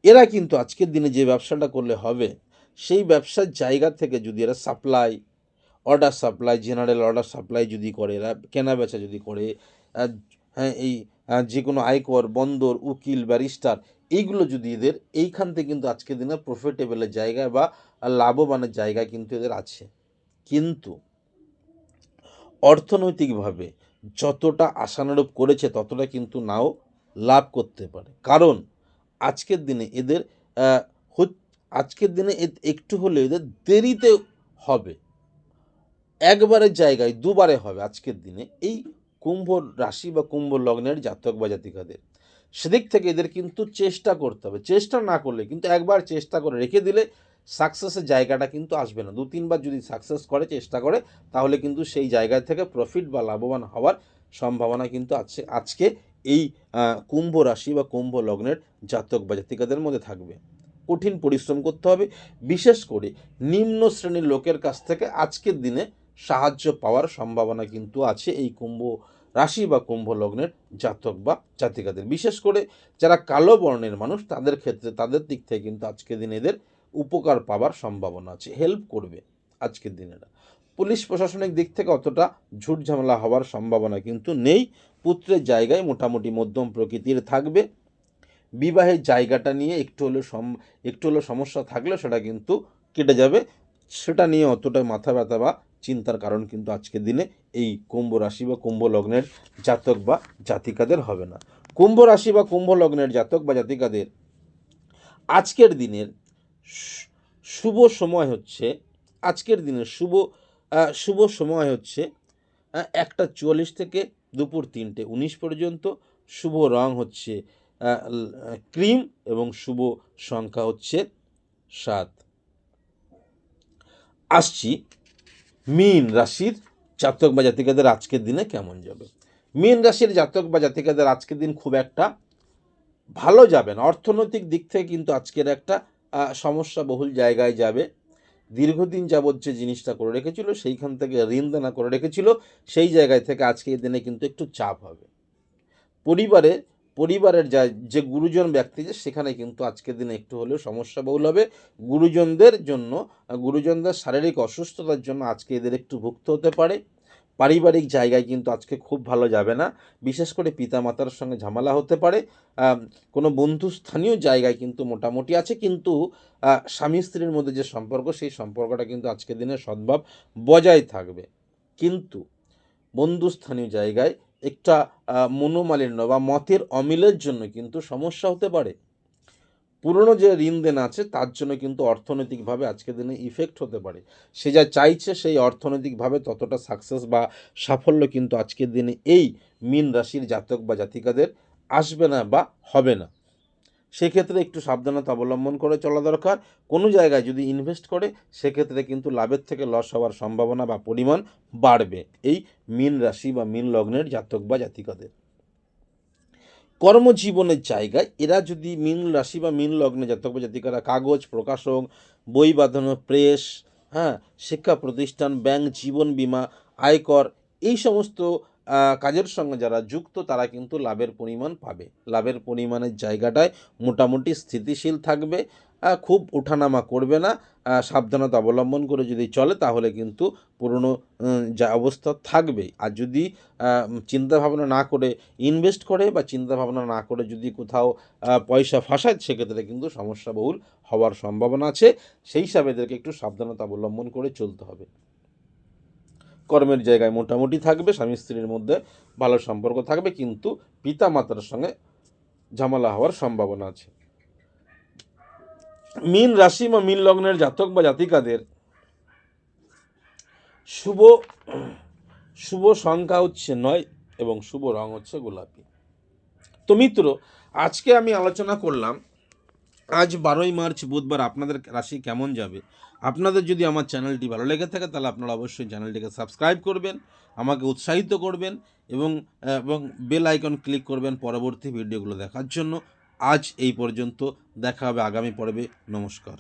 এরা কিন্তু আজকের দিনে যে ব্যবসাটা করলে হবে, সেই ব্যবসার জায়গা থেকে যদি এরা order supply, general order supply যদি করে, এরা কেনা বেচা যদি করে, হ্যাঁ, এই যে কোনো আয়কর, বন্দর, উকিল, ব্যারিস্টার, এইগুলো যদি এদের এইখান থেকে কিন্তু আজকের দিনে প্রফিটেবলের জায়গায় বা লাভবানের জায়গায় কিন্তু এদের আছে। কিন্তু অর্থনৈতিকভাবে যতটা আশানুরূপ করেছে ততটা কিন্তু নাও লাভ করতে পারে, কারণ আজকের দিনে এদের আজকের দিনে একটু হলে এদের দেরিতে হবে, একবারের জায়গায় দুবারে হবে আজকের দিনে এই কুম্ভ রাশি বা কুম্ভ লগ্নের জাতক বা জাতিকাদের। সেদিক থেকে এদের কিন্তু চেষ্টা করতে হবে, চেষ্টা না করলে কিন্তু একবার চেষ্টা করে রেখে দিলে সাকসেসের জায়গাটা কিন্তু আসবে না। 2-3বার যদি সাকসেস করে, চেষ্টা করে, তাহলে কিন্তু সেই জায়গা থেকে প্রফিট বা লাভবান হওয়ার সম্ভাবনা কিন্তু আছে আজকে এই কুম্ভ রাশি বা কুম্ভ লগ্নের জাতক বা জাতিকাদের মধ্যে থাকবে। কঠিন পরিশ্রম করতে হবে, বিশেষ করে নিম্ন শ্রেণীর লোকের কাছ থেকে আজকের দিনে সাহায্য পাওয়ার সম্ভাবনা কিন্তু আছে এই কুম্ভ রাশি বা কুম্ভ লগ্নের জাতক বা জাতিকাদের। বিশেষ করে যারা কালো বর্ণের মানুষ, তাদের ক্ষেত্রে তাদের দিক থেকে কিন্তু আজকের দিনে এদের উপকার পাওয়ার সম্ভাবনা আছে, হেল্প করবে আজকের দিনেরা। পুলিশ প্রশাসনিক দিক থেকে অতটা ঝুট ঝামেলা হওয়ার সম্ভাবনা কিন্তু নেই। পুত্রের জায়গায় মোটামুটি মধ্যম প্রকৃতির থাকবে। বিবাহের জায়গাটা নিয়ে একটু হলেও সমস্যা থাকলে সেটা কিন্তু কেটে যাবে, সেটা নিয়ে অতটা মাথা ব্যথা বা চিন্তার কারণ কিন্তু আজকের দিনে এই কুম্ভ রাশি বা কুম্ভ লগ্নের জাতক বা জাতিকাদের হবে না। কুম্ভ রাশি বা কুম্ভ লগ্নের জাতক বা জাতিকাদের আজকের দিনের শুভ সময় হচ্ছে, আজকের দিনের শুভ সময় হচ্ছে 1:44 থেকে দুপুর 3:19 পর্যন্ত। শুভ রং হচ্ছে ক্রিম এবং শুভ সংখ্যা হচ্ছে 7। আসছি মীন রাশির জাতক বা জাতিকাদের আজকের দিনে কেমন যাবে। মীন রাশির জাতক বা জাতিকাদের আজকের দিন খুব একটা ভালো যাবে না। অর্থনৈতিক দিক থেকে কিন্তু আজকের একটা সমস্যা বহুল জায়গায় যাবে। দীর্ঘদিন যাবৎ যে জিনিসটা করে রেখেছিল, সেইখান থেকে ঋণ দেনা করে রেখেছিল, সেই জায়গায় থেকে আজকের দিনে কিন্তু একটু চাপ হবে। পরিবারের যে গুরুজন ব্যক্তি, যে সেখানে কিন্তু আজকের দিনে একটু হলেও সমস্যা বহুল হবে। গুরুজনদের শারীরিক অসুস্থতার জন্য আজকে এদের একটু ভুগতে হতে পারে। পারিবারিক জায়গায় কিন্তু আজকে খুব ভালো যাবে না, বিশেষ করে পিতামাতার সঙ্গে ঝামেলা হতে পারে। কোনো বন্ধুস্থানীয় জায়গায় কিন্তু মোটামুটি আছে, কিন্তু স্বামী স্ত্রীর মধ্যে যে সম্পর্ক, সেই সম্পর্কটা কিন্তু আজকের দিনে সদ্ভাব বজায় থাকবে। কিন্তু বন্ধুস্থানীয় জায়গায় একটা মনোমালিন্য বা মতের অমিলের জন্য কিন্তু সমস্যা হতে পারে। পুরনো যে ঋণ দেনা আছে তার জন্য কিন্তু অর্থনৈতিকভাবে আজকের দিনে ইফেক্ট হতে পারে। সে যা চাইছে সেই অর্থনৈতিকভাবে ততটা সাকসেস বা সাফল্য কিন্তু আজকের দিনে এই মীন রাশির জাতক বা জাতিকাদের আসবে না বা হবে না। সেক্ষেত্রে একটু সাবধানতা অবলম্বন করে চলা দরকার। কোনো জায়গায় যদি ইনভেস্ট করে, সেক্ষেত্রে কিন্তু লাভের থেকে লস হওয়ার সম্ভাবনা বা পরিমাণ বাড়বে এই মীন রাশি বা মীন লগ্নের জাতক বা জাতিকাদের। কর্মজীবনের জায়গায় এরা যদি মীন রাশি বা মীন লগ্নে জাতক বা জাতিকারা কাগজ প্রকাশক, বই বাঁধানো প্রেস, শিক্ষা প্রতিষ্ঠান, ব্যাংক, জীবন বীমা, আয়কর, এই সমস্ত কাজের সঙ্গে যারা যুক্ত, তারা কিন্তু লাভের পরিমাণ পাবে। লাভের পরিমাণের জায়গাটায় মোটামুটি স্থিতিশীল থাকবে। খুব ওঠানামা করবে না। সাবধানতা অবলম্বন করে যদি চলে তাহলে কিন্তু পুরনো যা অবস্থা থাকবেই। আর যদি চিন্তাভাবনা না করে ইনভেস্ট করে বা চিন্তাভাবনা না করে যদি কোথাও পয়সা ফাঁসায়, সেক্ষেত্রে কিন্তু সমস্যাবহুল হওয়ার সম্ভাবনা আছে। সেই হিসাবে এদেরকে একটু সাবধানতা অবলম্বন করে চলতে হবে। কর্মের জায়গায় মোটামুটি থাকবে, স্বামী স্ত্রীর মধ্যে ভালো সম্পর্ক থাকবে, কিন্তু পিতা মাতার সঙ্গে ঝামেলা হওয়ার সম্ভাবনা আছে। মীন রাশি বা মীন লগ্নের জাতক বা জাতিকাদের শুভ শুভ সংখ্যা হচ্ছে 9 এবং শুভ রং হচ্ছে গোলাপি। তো মিত্র, আজকে আমি আলোচনা করলাম আজ 12ই মার্চ বুধবার আপনাদের রাশি কেমন যাবে। আপনাদের যদি আমার চ্যানেলটি ভালো লেগে থাকে তাহলে আপনারা অবশ্যই চ্যানেলটিকে সাবস্ক্রাইব করবেন, আমাকে উৎসাহিত করবেন এবং এবং বেল আইকন ক্লিক করবেন পরবর্তী ভিডিওগুলো দেখার জন্য। আজ এই পর্যন্ত, দেখা হবে আগামী পর্বে। নমস্কার।